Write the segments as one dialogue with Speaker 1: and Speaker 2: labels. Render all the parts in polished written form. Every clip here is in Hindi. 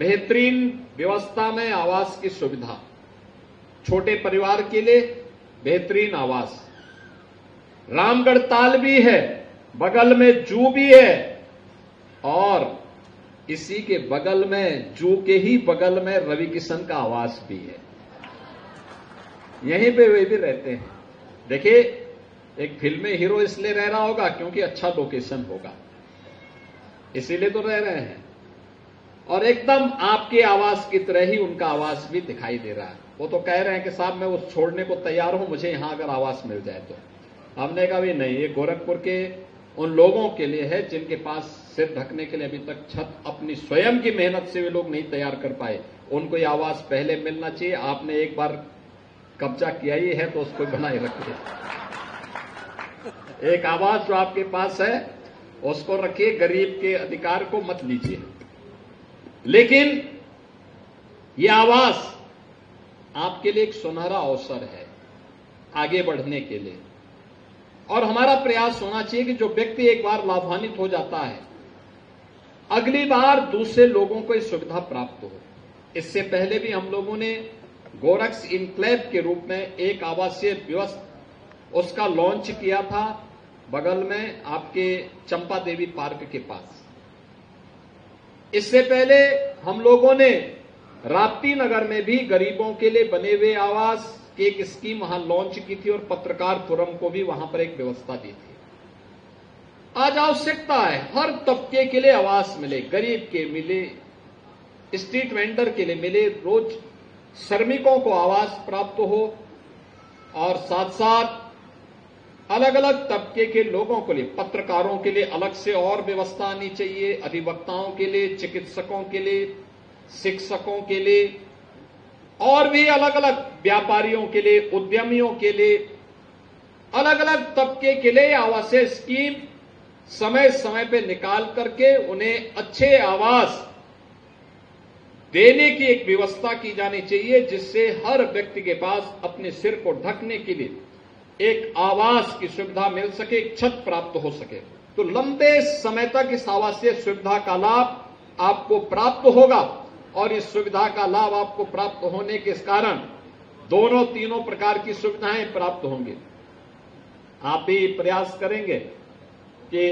Speaker 1: बेहतरीन व्यवस्था में आवास की सुविधा, छोटे परिवार के लिए बेहतरीन आवास, रामगढ़ ताल भी है, बगल में जू भी है और इसी के बगल में, जू के ही बगल में रवि किशन का आवास भी है। यहीं पे वे भी रहते हैं। देखिए, एक फिल्म में हीरो इसलिए रह रहा होगा क्योंकि अच्छा लोकेशन होगा, इसीलिए तो रह रहे हैं। और एकदम आपके आवास की तरह ही उनका आवास भी दिखाई दे रहा है। वो तो कह रहे हैं कि साहब मैं वो छोड़ने को तैयार हूं, मुझे यहां अगर आवास मिल जाए तो। हमने कहा भी नहीं, ये गोरखपुर के उन लोगों के लिए है जिनके पास सिर ढकने के लिए अभी तक छत अपनी स्वयं की मेहनत से वे लोग नहीं तैयार कर पाए। उनको ये आवास पहले मिलना चाहिए। आपने एक बार कब्जा किया ही है तो उसको बनाए रखिए। एक आवास जो आपके पास है उसको रखिए, गरीब के अधिकार को मत लीजिए। लेकिन ये आवास आपके लिए एक सुनहरा अवसर है आगे बढ़ने के लिए। और हमारा प्रयास होना चाहिए कि जो व्यक्ति एक बार लाभान्वित हो जाता है, अगली बार दूसरे लोगों को इस सुविधा प्राप्त हो। इससे पहले भी हम लोगों ने गोरक्स इनक्लेव के रूप में एक आवासीय व्यवस्था उसका लॉन्च किया था, बगल में आपके चंपा देवी पार्क के पास। इससे पहले हम लोगों ने राप्ती नगर में भी गरीबों के लिए बने हुए आवास की एक स्कीम वहां लॉन्च की थी और पत्रकार फोरम को भी वहां पर एक व्यवस्था दी थी। आज आवश्यकता है हर तबके के लिए आवास मिले, गरीब के मिले, स्ट्रीट वेंडर के लिए मिले, रोज श्रमिकों को आवास प्राप्त हो और साथ साथ अलग अलग तबके के लोगों के लिए, पत्रकारों के लिए अलग से और व्यवस्था आनी चाहिए, अधिवक्ताओं के लिए, चिकित्सकों के लिए, शिक्षकों के लिए और भी अलग अलग व्यापारियों के लिए, उद्यमियों के लिए, अलग अलग तबके के लिए आवासीय स्कीम समय समय पे निकाल करके उन्हें अच्छे आवास देने की एक व्यवस्था की जानी चाहिए, जिससे हर व्यक्ति के पास अपने सिर को ढकने के लिए एक आवास की सुविधा मिल सके, एक छत प्राप्त हो सके। तो लंबे समय तक इस आवासीय सुविधा का लाभ आपको प्राप्त होगा और इस सुविधा का लाभ आपको प्राप्त होने के कारण दोनों तीनों प्रकार की सुविधाएं प्राप्त होंगी। आप भी प्रयास करेंगे कि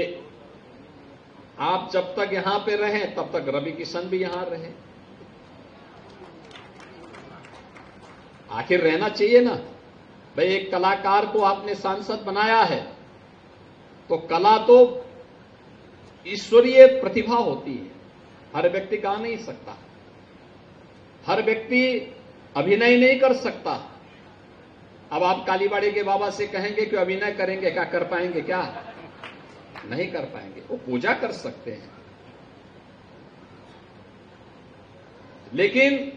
Speaker 1: आप जब तक यहां पे रहें तब तक रवि किशन भी यहां रहे। आखिर रहना चाहिए ना भाई। एक कलाकार को आपने सांसद बनाया है तो कला तो ईश्वरीय प्रतिभा होती है, हर व्यक्ति गा नहीं सकता, हर व्यक्ति अभिनय नहीं कर सकता। अब आप कालीबाड़ी के बाबा से कहेंगे कि अभिनय करेंगे, क्या कर पाएंगे? क्या नहीं कर पाएंगे। वो पूजा कर सकते हैं लेकिन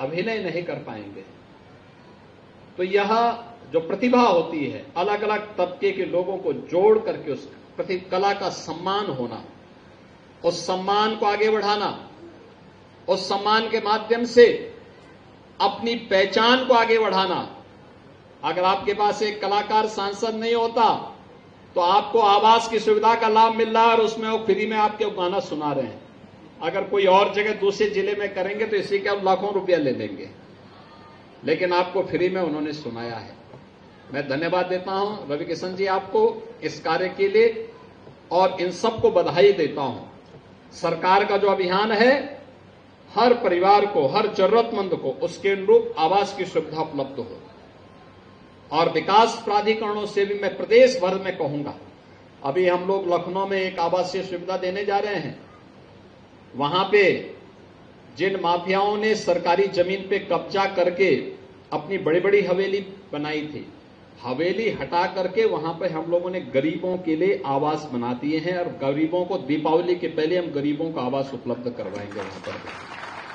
Speaker 1: अभिनय नहीं कर पाएंगे। तो यह जो प्रतिभा होती है, अलग अलग तबके के लोगों को जोड़ करके उस कला का सम्मान होना, उस सम्मान को आगे बढ़ाना, उस सम्मान के माध्यम से अपनी पहचान को आगे बढ़ाना। अगर आपके पास एक कलाकार सांसद नहीं होता तो आपको आवास की सुविधा का लाभ मिल रहा है और उसमें वो फ्री में आपके गाना सुना रहे हैं। अगर कोई और जगह दूसरे जिले में करेंगे तो इसी के लाखों रुपया ले लेंगे, लेकिन आपको फ्री में उन्होंने सुनाया है। मैं धन्यवाद देता हूं रवि किशन जी आपको इस कार्य के लिए और इन सबको बधाई देता हूं। सरकार का जो अभियान है, हर परिवार को, हर जरूरतमंद को उसके अनुरूप आवास की सुविधा उपलब्ध हो। और विकास प्राधिकरणों से भी मैं प्रदेश भर में कहूंगा, अभी हम लोग लखनऊ में एक आवासीय सुविधा देने जा रहे हैं। वहां पे जिन माफियाओं ने सरकारी जमीन पे कब्जा करके अपनी बड़ी बड़ी हवेली बनाई थी, हवेली हटा करके वहां पे हम लोगों ने गरीबों के लिए आवास बना दिए हैं और गरीबों को दीपावली के पहले हम गरीबों को आवास उपलब्ध करवाएंगे वहां पर।